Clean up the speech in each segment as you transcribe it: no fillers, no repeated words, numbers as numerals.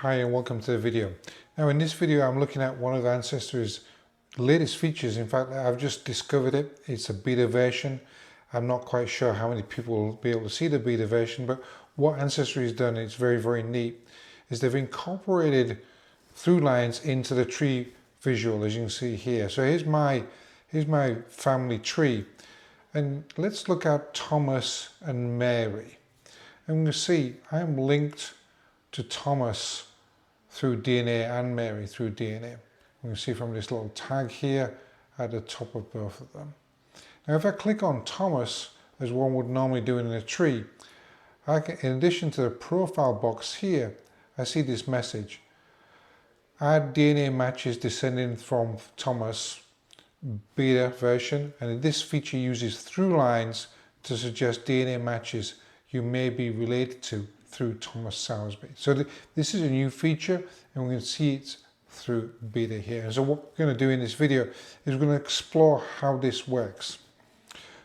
Hi and welcome to the video. Now in this video I'm looking at one of Ancestry's latest features. In fact, I've just discovered it. It's a beta version. I'm not quite sure how many people will be able to see the beta version, but what Ancestry has done, it's very neat, is they've incorporated ThruLines into the tree visual, as you can see here. So here's my family tree, and let's look at Thomas and Mary. And we can see I'm linked to Thomas through DNA and Mary through DNA. We can see from this little tag here at the top of both of them. Now if I click on Thomas, as one would normally do in a tree, in addition to the profile box here, I see this message: add DNA matches descending from Thomas beta version, and this feature uses ThruLines to suggest DNA matches you may be related to through Thomas Sowersby. So this is a new feature, and we can see it through beta here. So what we're going to do in this video is we're going to explore how this works.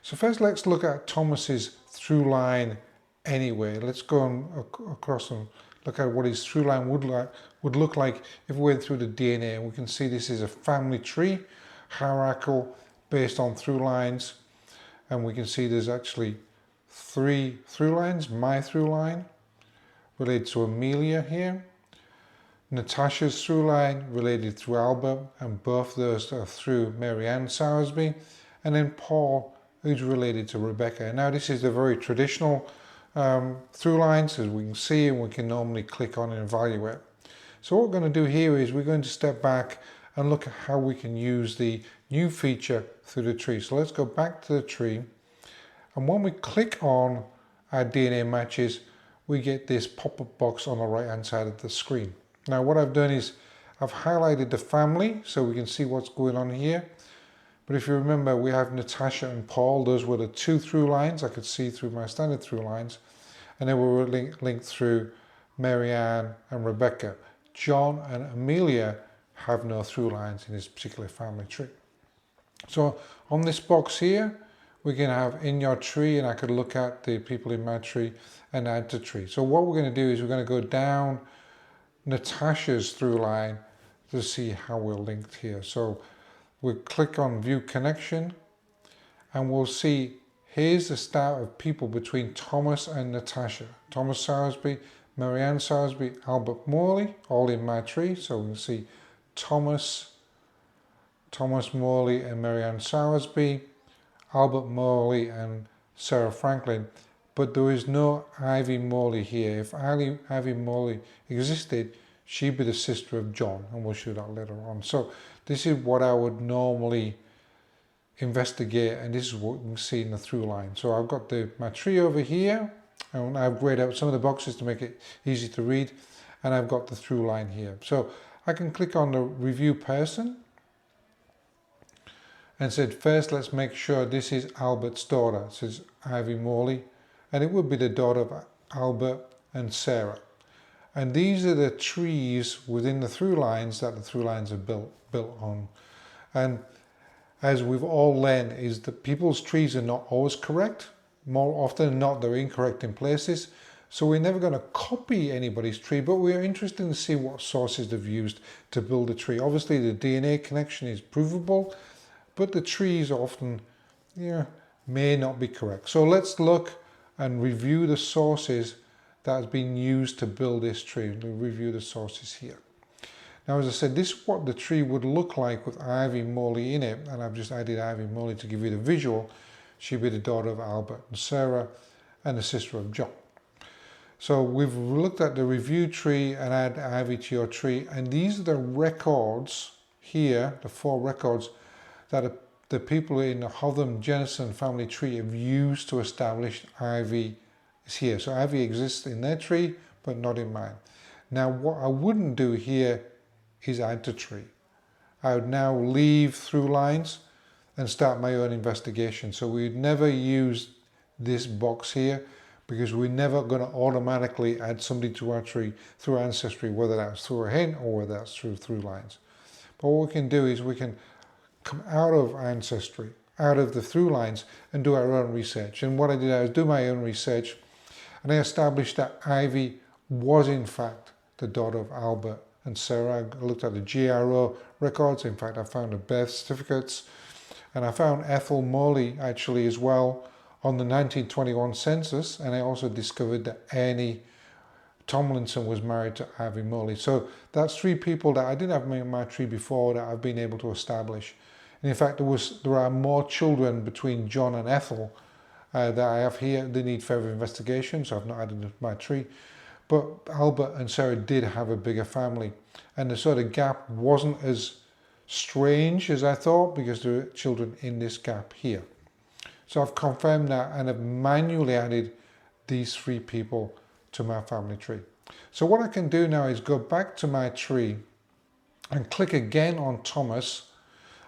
So first let's look at Thomas's ThruLine anyway. Let's go across and look at what his ThruLine would look like if we went through the DNA. And we can see this is a family tree, hierarchical, based on ThruLines. And we can see there's actually 3 ThruLines. My ThruLine related to Amelia here, Natasha's ThruLine related to Albert, and both those are through Mary Ann Sowersby, and then Paul, who's related to Rebecca. Now this is the very traditional ThruLines, as we can see, and we can normally click on and evaluate. So what we're going to do here is we're going to step back and look at how we can use the new feature through the tree. So let's go back to the tree, and when we click on our DNA matches, we get this pop-up box on the right hand side of the screen. Now what I've done is I've highlighted the family so we can see what's going on here. But if you remember, we have Natasha and Paul. Those were the 2 ThruLines I could see through my standard ThruLines, and they were linked through Mary Ann and Rebecca. John and Amelia have no ThruLines in this particular family tree. So on this box here, we can have in your tree, and I could look at the people in my tree and add to tree. So what we're going to do is we're going to go down Natasha's ThruLine to see how we're linked here. So we'll click on view connection, and we'll see here's the start of people between Thomas and Natasha. Thomas Sowersby, Mary Ann Sowersby, Albert Morley, all in my tree. So we can see Thomas Morley and Mary Ann Sowersby, Albert Morley and Sarah Franklin, but there is no Ivy Morley here. If Ivy Morley existed, she'd be the sister of John, and we'll show that later on. So this is what I would normally investigate, and this is what you can see in the ThruLine. So I've got my tree over here, and I've grayed out some of the boxes to make it easy to read, and I've got the ThruLine here. So I can click on the review person, and said first let's make sure this is Albert's daughter. It says Ivy Morley, and it would be the daughter of Albert and Sarah. And these are the trees within the ThruLines that the ThruLines are built on. And as we've all learned, is that people's trees are not always correct. More often than not, they're incorrect in places. So we're never going to copy anybody's tree, but we're interested to see what sources they've used to build a tree. Obviously the DNA connection is provable, but the trees often may not be correct. So let's look and review the sources that has been used to build this tree. We'll review the sources here. Now, as I said, this is what the tree would look like with Ivy Morley in it, and I've just added Ivy Morley to give you the visual. She'd be the daughter of Albert and Sarah and the sister of John. So we've looked at the review tree and add Ivy to your tree, and these are the records here, the 4 records that the people in the Hotham Jennison family tree have used to establish Ivy is here. So Ivy exists in their tree, but not in mine. Now what I wouldn't do here is add to tree. I would now leave ThruLines and start my own investigation. So we'd never use this box here, because we're never going to automatically add somebody to our tree through Ancestry, whether that's through a hint or whether that's through ThruLines. But what we can do is we can come out of Ancestry, out of the ThruLines, and do our own research. And what I did was do my own research, and I established that Ivy was in fact the daughter of Albert and Sarah. I looked at the GRO records. In fact, I found the birth certificates. And I found Ethel Morley actually as well on the 1921 census. And I also discovered that Annie Tomlinson was married to Ivy Morley. So that's 3 people that I didn't have in my tree before that I've been able to establish. And in fact, there are more children between John and Ethel that I have here. They need further investigation, so I've not added them to my tree. But Albert and Sarah did have a bigger family. And the sort of gap wasn't as strange as I thought because there are children in this gap here. So I've confirmed that and have manually added these 3 people to my family tree. So what I can do now is go back to my tree and click again on Thomas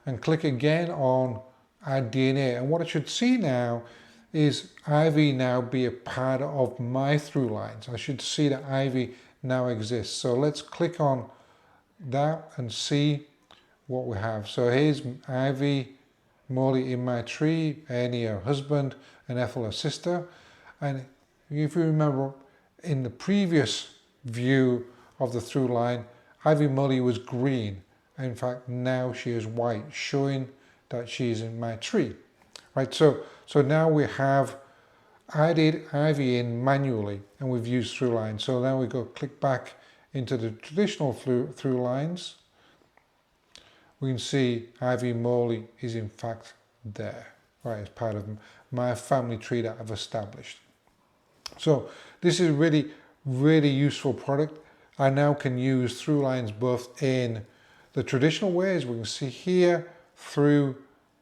and click again on Add DNA. And what I should see now is Ivy now be a part of my ThruLines. I should see that Ivy now exists. So let's click on that and see what we have. So here's Ivy Morley in my tree, Annie her husband, and Ethel her sister. And if you remember, in the previous view of the ThruLine, Ivy Morley was green. In fact, now she is white, showing that she is in my tree. Right, so now we have added Ivy in manually, and we've used ThruLines. So now we go click back into the traditional ThruLines. We can see Ivy Morley is in fact there, right, as part of my family tree that I've established. So this is really, really useful product. I now can use ThruLines both in the traditional ways, we can see here through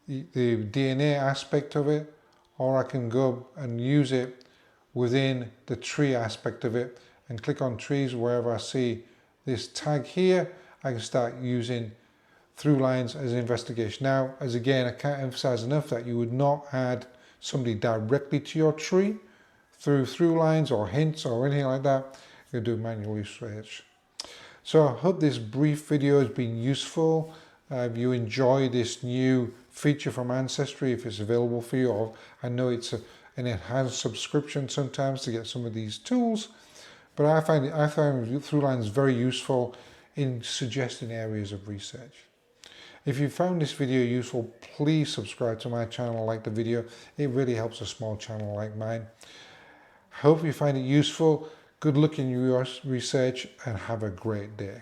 the DNA aspect of it, or I can go and use it within the tree aspect of it and click on trees wherever I see this tag here. I can start using ThruLines as an investigation. Now, as again, I can't emphasize enough that you would not add somebody directly to your tree through ThruLines or hints or anything like that. You do manual research. So I hope this brief video has been useful. If you enjoy this new feature from Ancestry, if it's available for you, or I know it's an enhanced subscription sometimes to get some of these tools, but I find ThruLines very useful in suggesting areas of research. If you found this video useful, please subscribe to my channel, like the video. It really helps a small channel like mine. Hope you find it useful. Good luck in your research and have a great day.